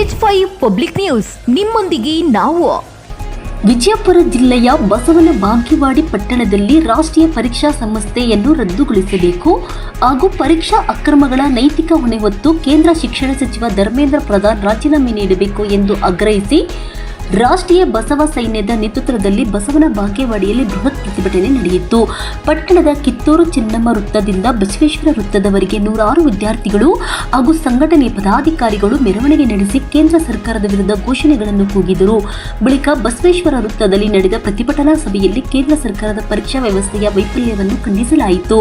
H5 public news ನಿಮ್ಮೊಂದಿಗೆ ನಾವು. ವಿಜಯಪುರ ಜಿಲ್ಲೆಯ ಬಸವನ ಬಾಗೇವಾಡಿ ಪಟ್ಟಣದಲ್ಲಿ ರಾಷ್ಟ್ರೀಯ ಪರೀಕ್ಷಾ ಸಂಸ್ಥೆಯನ್ನು ರದ್ದುಗೊಳಿಸಬೇಕು ಹಾಗೂ ಪರೀಕ್ಷಾ ಅಕ್ರಮಗಳ ನೈತಿಕ ಹೊಣೆ ಹೊತ್ತು ಕೇಂದ್ರ ಶಿಕ್ಷಣ ಸಚಿವ ಧರ್ಮೇಂದ್ರ ಪ್ರಧಾನ್ ರಾಜೀನಾಮೆ ನೀಡಬೇಕು ಎಂದು ಆಗ್ರಹಿಸಿ ರಾಷ್ಟ್ರೀಯ ಬಸವ ಸೈನ್ಯದ ನೇತೃತ್ವದಲ್ಲಿ ಬಸವನ ಬಾಗೇವಾಡಿಯಲ್ಲಿ ಬೃಹತ್ ಪ್ರತಿಭಟನೆ ನಡೆಯಿತು. ಪಟ್ಟಣದ ಕಿತ್ತೂರು ಚೆನ್ನಮ್ಮ ವೃತ್ತದಿಂದ ಬಸವೇಶ್ವರ ವೃತ್ತದವರೆಗೆ ನೂರಾರು ವಿದ್ಯಾರ್ಥಿಗಳು ಹಾಗೂ ಸಂಘಟನೆ ಪದಾಧಿಕಾರಿಗಳು ಮೆರವಣಿಗೆ ನಡೆಸಿ ಕೇಂದ್ರ ಸರ್ಕಾರದ ವಿರುದ್ಧ ಘೋಷಣೆಗಳನ್ನು ಕೂಗಿದರು. ಬಳಿಕ ಬಸವೇಶ್ವರ ವೃತ್ತದಲ್ಲಿ ನಡೆದ ಪ್ರತಿಭಟನಾ ಸಭೆಯಲ್ಲಿ ಕೇಂದ್ರ ಸರ್ಕಾರದ ಪರೀಕ್ಷಾ ವ್ಯವಸ್ಥೆಯ ವೈಫಲ್ಯವನ್ನು ಖಂಡಿಸಲಾಯಿತು.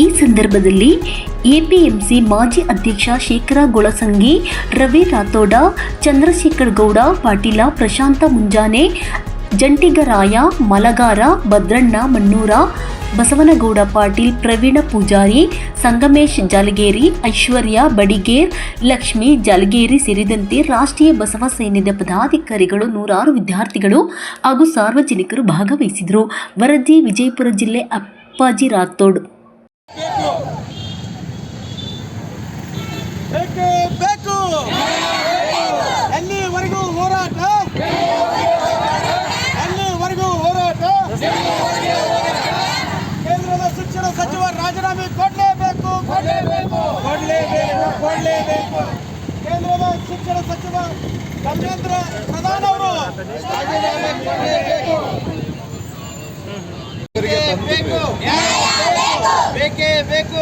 ಈ ಸಂದರ್ಭದಲ್ಲಿ ಎಪಿಎಂಸಿ ಮಾಜಿ ಅಧ್ಯಕ್ಷ ಶೇಖರ ಗೊಳಸಂಗಿ, ರವಿ ರಾಥೋಡ, ಚಂದ್ರಶೇಖರ್ ಗೌಡ ಪಾಟೀಲ, ಪ್ರಶಾಂತ ಮುಂಜಾನೆ, ಜಂಟಿಗರಾಯ, ಮಲಗಾರ, ಭದ್ರಣ್ಣ ಮಣ್ಣೂರ, ಬಸವನಗೌಡ ಪಾಟೀಲ್, ಪ್ರವೀಣ ಪೂಜಾರಿ, ಸಂಗಮೇಶ್ ಜಾಲಗೇರಿ, ಐಶ್ವರ್ಯ ಬಡಿಗೇರ್, ಲಕ್ಷ್ಮೀ ಜಾಲಗೇರಿ ಸೇರಿದಂತೆ ರಾಷ್ಟ್ರೀಯ ಬಸವ ಸೈನ್ಯದ ಪದಾಧಿಕಾರಿಗಳು, ನೂರಾರು ವಿದ್ಯಾರ್ಥಿಗಳು ಹಾಗೂ ಸಾರ್ವಜನಿಕರು ಭಾಗವಹಿಸಿದರು. ವರದಿ ವಿಜಯಪುರ ಜಿಲ್ಲೆ ಅಪ್ಪಾಜಿ ರಾಥೋಡ್. ಬೇಕು ಎಲ್ಲಿವರೆಗೂ ಹೋರಾಟ, ಎಲ್ಲಿವರೆಗೂ ಹೋರಾಟ. ಕೇಂದ್ರದ ಶಿಕ್ಷಣ ಸಚಿವ ರಾಜೀನಾಮೆ ಕೊಡಲೇಬೇಕು. ಕೇಂದ್ರದ ಶಿಕ್ಷಣ ಸಚಿವ ಧರ್ಮೇಂದ್ರ ಪ್ರಧಾನ್ ಅವರು ರಾಜೀನಾಮೆ ಕೊಡಲೇಬೇಕು. ಬೇಕೇ ಬೇಕು.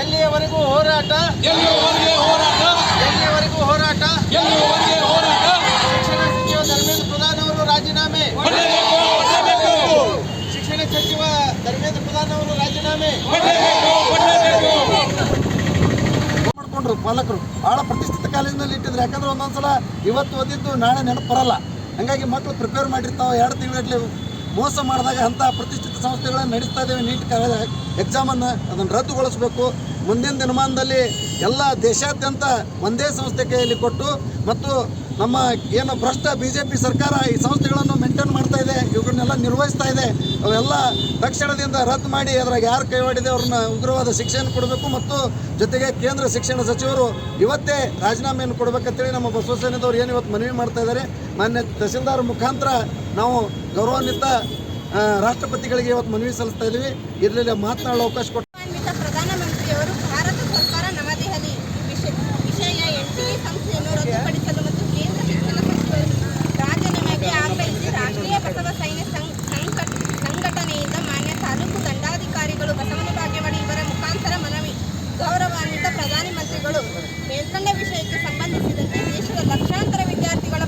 ಎಲ್ಲಿಯವರೆಗೂ ಹೋರಾಟ, ಎಲ್ಲಿಯವರೆಗೂ ಹೋರಾಟ. ಶಿಕ್ಷಣ ಸಚಿವ ಧರ್ಮೇಂದ್ರ ಪ್ರಧಾನ್ ಅವರು ರಾಜೀನಾಮೆ. ಶಿಕ್ಷಣ ಸಚಿವ ಧರ್ಮೇಂದ್ರ ಪ್ರಧಾನ್ ಅವರು ರಾಜೀನಾಮೆ ಮಾಡ್ಕೊಂಡ್ರು. ಪಾಲಕರು ಬಹಳ ಪ್ರತಿಷ್ಠಿತ ಕಾಲೇಜಿನಲ್ಲಿ ಇಟ್ಟಿದ್ರು. ಯಾಕಂದ್ರೆ ಒಂದೊಂದ್ಸಲ ಇವತ್ತು ಓದಿದ್ದು ನಾಳೆ ನೆನಪು ಬರಲ್ಲ. ಹಾಗಾಗಿ ಮಕ್ಕಳು ಪ್ರಿಪೇರ್ ಮಾಡಿರ್ತಾವೆ. 2 ತಿಂಗಳಲ್ಲಿ ಮೋಸ ಮಾಡಿದಾಗ ಅಂಥ ಪ್ರತಿಷ್ಠಿತ ಸಂಸ್ಥೆಗಳನ್ನು ನಡೆಸ್ತಾ ಇದ್ದೇವೆ. ನೀಟ್ ಎಕ್ಸಾಮನ್ನು ಅದನ್ನು ರದ್ದುಗೊಳಿಸಬೇಕು. ಮುಂದಿನ ದಿನಮಾನದಲ್ಲಿ ಎಲ್ಲ ದೇಶಾದ್ಯಂತ ಒಂದೇ ಸಂಸ್ಥೆ ಕೈಯಲ್ಲಿ ಕೊಟ್ಟು ಮತ್ತು ನಮ್ಮ ಏನು ಭ್ರಷ್ಟ BJP ಸರ್ಕಾರ ಈ ಸಂಸ್ಥೆಗಳನ್ನು ಮೇಂಟೈನ್ ಮಾಡ್ತಾ ಇದೆ, ಇವುಗಳನ್ನೆಲ್ಲ ನಿರ್ವಹಿಸ್ತಾ ಇದೆ, ಅವೆಲ್ಲ ತಕ್ಷಣದಿಂದ ರದ್ದು ಮಾಡಿ ಅದ್ರಾಗ ಯಾರು ಕೈವಾಡಿದೆ ಅವ್ರನ್ನ ಉಗ್ರವಾದ ಶಿಕ್ಷೆಯನ್ನು ಕೊಡಬೇಕು. ಮತ್ತು ಜೊತೆಗೆ ಕೇಂದ್ರ ಶಿಕ್ಷಣ ಸಚಿವರು ಇವತ್ತೇ ರಾಜೀನಾಮೆಯನ್ನು ಕೊಡಬೇಕಂತೇಳಿ ನಮ್ಮ ಬಸವ ಸೈನ್ಯದವ್ರು ಏನು ಇವತ್ತು ಮನವಿ ಮಾಡ್ತಾ ಇದ್ದಾರೆ. ಮಾನ್ಯ ತಹಸೀಲ್ದಾರ್ ಮುಖಾಂತರ ನಾವು ಗೌರವಾನ್ವಿತ ರಾಷ್ಟ್ರಪತಿಗಳಿಗೆ ಇವತ್ತು ಮನವಿ ಸಲ್ಲಿಸ್ತಾ ಇದ್ದೀವಿ. ಇದರಲ್ಲಿ ಮಾತನಾಡಲು ಅವಕಾಶ ಕೊಟ್ಟು ಪ್ರಧಾನಮಂತ್ರಿಯವರು ಭಾರತ ಸರ್ಕಾರ ನವದೆಹಲಿ ವಿಷಯ NTA ಸಂಸ್ಥೆಯನ್ನು ರದ್ದುಪಡಿಸಲು ಮತ್ತು ಕೇಂದ್ರ ಶಿಕ್ಷಣ ಸಚಿವರು ರಾಜೀನಾಮೆಗೆ ಆಗ್ರಹಿಸಿ ರಾಷ್ಟ್ರೀಯ ಬಸವ ಸೈನ್ಯ ಸಂಘಟನೆಯಿಂದ ಮಾನ್ಯ ತಾಲೂಕು ದಂಡಾಧಿಕಾರಿಗಳು ಬಸವನ ಬಾಗೇವಾಡಿ ಇವರ ಮುಖಾಂತರ ಮನವಿ. ಗೌರವಾನ್ವಿತ ಪ್ರಧಾನಮಂತ್ರಿಗಳು ಮೇಲ್ಕಂಡ ವಿಷಯಕ್ಕೆ ಸಂಬಂಧಿಸಿದಂತೆ ದೇಶದ ಲಕ್ಷಾಂತರ ವಿದ್ಯಾರ್ಥಿಗಳ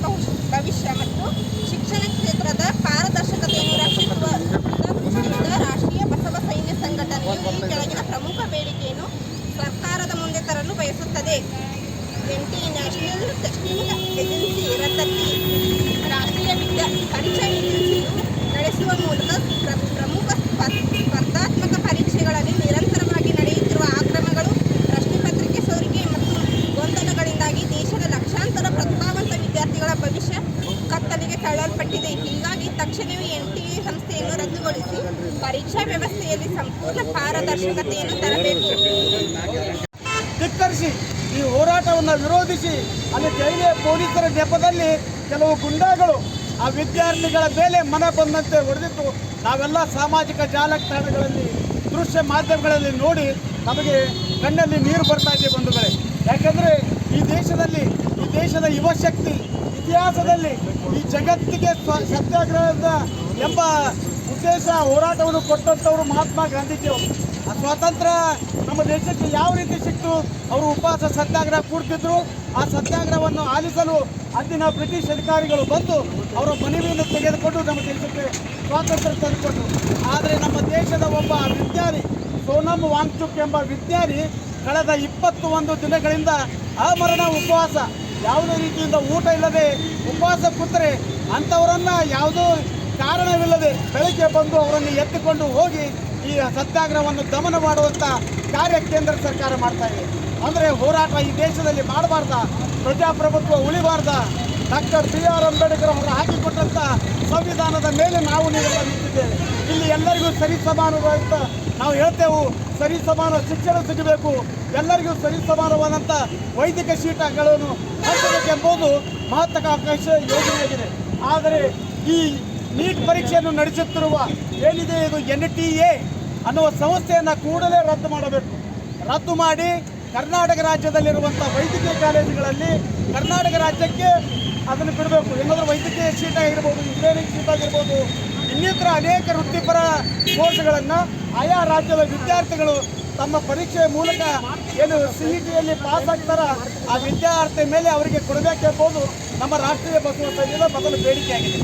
ಭವಿಷ್ಯ ಮತ್ತು ಶಿಕ್ಷಣ ಕ್ಷೇತ್ರದ ಪಾರದರ್ಶಕತೆಯನ್ನು ರಕ್ಷಿಸುವ ದೃಷ್ಟಿಯಿಂದ ರಾಷ್ಟ್ರೀಯ ಬಸವ ಸೈನ್ಯ ಸಂಘಟನೆಯು ಈ ಕೆಳಗಿನ ಪ್ರಮುಖ ಬೇಡಿಕೆಯನ್ನು ಸರ್ಕಾರದ ಮುಂದೆ ತರಲು ಬಯಸುತ್ತದೆ. NTA ನ್ಯಾಷನಲ್ ಟೆಸ್ಟಿಂಗ್ ಏಜೆನ್ಸಿ ರದ್ದತಿ, ರಾಷ್ಟ್ರೀಯ ಪರೀಕ್ಷಾ ಏಜೆನ್ಸಿಯು ನಡೆಸುವ ಮೂಲಕ ಪ್ರಮುಖ ಸ್ಪರ್ಧಾತ್ಮಕ ಪರೀಕ್ಷೆಗಳಲ್ಲಿ ನಿರಂತರವಾಗಿ ನಡೆಯುತ್ತಿರುವ ಅಕ್ರಮಗಳು, ಪ್ರಶ್ನೆ ಪತ್ರಿಕೆ ಸೋರಿಕೆ ಮತ್ತು ಗೊಂದಲಗಳಿಂದಾಗಿ ದೇಶದ ಲಕ್ಷಾಂತರ ಪ್ರತಿಭಾವಂತ ವಿದ್ಯಾರ್ಥಿಗಳ ಭವಿಷ್ಯ ಕತ್ತಲಿಗೆ ತಳ್ಳಲ್ಪಟ್ಟಿದೆ. ಹೀಗಾಗಿ ತಕ್ಷಣವೇ NTA ಸಂಸ್ಥೆಯನ್ನು ರದ್ದುಗೊಳಿಸಿ ಪರೀಕ್ಷಾ ವ್ಯವಸ್ಥೆಯಲ್ಲಿ ಸಂಪೂರ್ಣ ಪಾರದರ್ಶಕತೆಯನ್ನು ತರಬೇಕು. ಧಿಕ್ಕರಿಸಿ ಈ ಹೋರಾಟವನ್ನು ವಿರೋಧಿಸಿ ಅಲ್ಲಿ ಜೈಲಿನ ಪೊಲೀಸರ ನೆಪದಲ್ಲಿ ಕೆಲವು ಗುಂಡಾಗಳು ಆ ವಿದ್ಯಾರ್ಥಿಗಳ ಮೇಲೆ ಮನ ಬಂದಂತೆ ಹೊಡೆದಿತ್ತು. ನಾವೆಲ್ಲ ಸಾಮಾಜಿಕ ಜಾಲತಾಣಗಳಲ್ಲಿ ದೃಶ್ಯ ಮಾಧ್ಯಮಗಳಲ್ಲಿ ನೋಡಿ ನಮಗೆ ಕಣ್ಣಲ್ಲಿ ನೀರು ಬರ್ತಾ ಇದೆ ಬಂಧುಗಳೇ. ಯಾಕೆಂದರೆ ಈ ದೇಶದ ಯುವಶಕ್ತಿ ಇತಿಹಾಸದಲ್ಲಿ ಈ ಜಗತ್ತಿಗೆ ಸತ್ಯಾಗ್ರಹದ ಎಂಬ ಉದ್ದೇಶ ಹೋರಾಟವನ್ನು ಕೊಟ್ಟಂಥವರು ಮಹಾತ್ಮ ಗಾಂಧೀಜಿಯವರು. ಆ ಸ್ವಾತಂತ್ರ್ಯ ನಮ್ಮ ದೇಶಕ್ಕೆ ಯಾವ ರೀತಿ ಸಿಕ್ತು, ಅವರು ಉಪವಾಸ ಸತ್ಯಾಗ್ರಹ ಕೂಡ್ತಿದ್ರು. ಆ ಸತ್ಯಾಗ್ರಹವನ್ನು ಆಲಿಸಲು ಅಂದಿನ ಬ್ರಿಟಿಷ್ ಅಧಿಕಾರಿಗಳು ಬಂದು ಅವರ ಮನವಿಯನ್ನು ತೆಗೆದುಕೊಂಡು ನಮ್ಮ ದೇಶಕ್ಕೆ ಸ್ವಾತಂತ್ರ್ಯ ತಂದುಕೊಟ್ರು. ಆದರೆ ನಮ್ಮ ದೇಶದ ಒಬ್ಬ ವಿಜ್ಞಾನಿ ಸೋನಮ್ ವಾಂಗ್ಚುಕ್ ಎಂಬ ವಿಜ್ಞಾನಿ ಕಳೆದ 21 ದಿನಗಳಿಂದ ಆಮರಣ ಉಪವಾಸ, ಯಾವುದೇ ರೀತಿಯಿಂದ ಊಟ ಇಲ್ಲದೆ ಉಪವಾಸ ಕೂತರೆ ಅಂಥವರನ್ನು ಯಾವುದೋ ಕಾರಣವಿಲ್ಲದೆ ಬೆಳಗ್ಗೆ ಬಂದು ಅವರನ್ನು ಎತ್ತಿಕೊಂಡು ಹೋಗಿ ಈ ಸತ್ಯಾಗ್ರಹವನ್ನು ದಮನ ಮಾಡುವಂಥ ಕಾರ್ಯ ಕೇಂದ್ರ ಸರ್ಕಾರ ಮಾಡ್ತಾ ಇದೆ. ಅಂದರೆ ಹೋರಾಟ ಈ ದೇಶದಲ್ಲಿ ಮಾಡಬಾರ್ದ, ಪ್ರಜಾಪ್ರಭುತ್ವ ಉಳಿಬಾರ್ದ, ಡಾಕ್ಟರ್ BR ಅಂಬೇಡ್ಕರ್ ಅವರು ಹಾಕಿಕೊಟ್ಟಂಥ ಸಂವಿಧಾನದ ಮೇಲೆ ನಾವು ನೀವೆಲ್ಲ ನಿಂತಿದ್ದೇವೆ. ಇಲ್ಲಿ ಎಲ್ಲರಿಗೂ ಸರಿ ಸಮಾನ ನಾವು ಹೇಳ್ತೇವೆ. ಸರಿ ಸಮಾನ ಶಿಕ್ಷಣ ಸಿಗಬೇಕು, ಎಲ್ಲರಿಗೂ ಸರಿಸಮಾನವಾದಂಥ ವೈದ್ಯಕೀಯ ಸೀಟುಗಳನ್ನು ಹಂಚಬೇಕೆಂಬುದು ಮಹತ್ವಾಕಾಂಕ್ಷೆ ಯೋಜನೆಯಾಗಿದೆ. ಆದರೆ ಈ ನೀಟ್ ಪರೀಕ್ಷೆಯನ್ನು ನಡೆಸುತ್ತಿರುವ ಏನಿದೆ ಇದು NTA ಅನ್ನುವ ಸಂಸ್ಥೆಯನ್ನು ಕೂಡಲೇ ರದ್ದು ಮಾಡಬೇಕು. ರದ್ದು ಮಾಡಿ ಕರ್ನಾಟಕ ರಾಜ್ಯದಲ್ಲಿರುವಂಥ ವೈದ್ಯಕೀಯ ಕಾಲೇಜುಗಳಲ್ಲಿ ಕರ್ನಾಟಕ ರಾಜ್ಯಕ್ಕೆ ಅದನ್ನು ಬಿಡಬೇಕು. ಏನಾದರೂ ವೈದ್ಯಕೀಯ ಸೀಟ್ ಆಗಿರ್ಬೋದು, ಇಂಜಿನಿಯರಿಂಗ್ ಸೀಟ್ ಆಗಿರ್ಬೋದು, ಇನ್ನಿತರ ಅನೇಕ ವೃತ್ತಿಪರ ಕೋರ್ಸ್ಗಳನ್ನು ಆಯಾ ರಾಜ್ಯದ ವಿದ್ಯಾರ್ಥಿಗಳು ತಮ್ಮ ಪರೀಕ್ಷೆಯ ಮೂಲಕ ಏನು CETಯಲ್ಲಿ ಪಾಸ್ ಆಗ್ತಾರ ಆ ವಿದ್ಯಾರ್ಥಿ ಮೇಲೆ ಅವರಿಗೆ ಕೊಡಬೇಕೆಂಬುದು ನಮ್ಮ ರಾಷ್ಟ್ರೀಯ ಬಸವ ಸಂಘದ ಮೊದಲ ಬೇಡಿಕೆಯಾಗಿದೆ.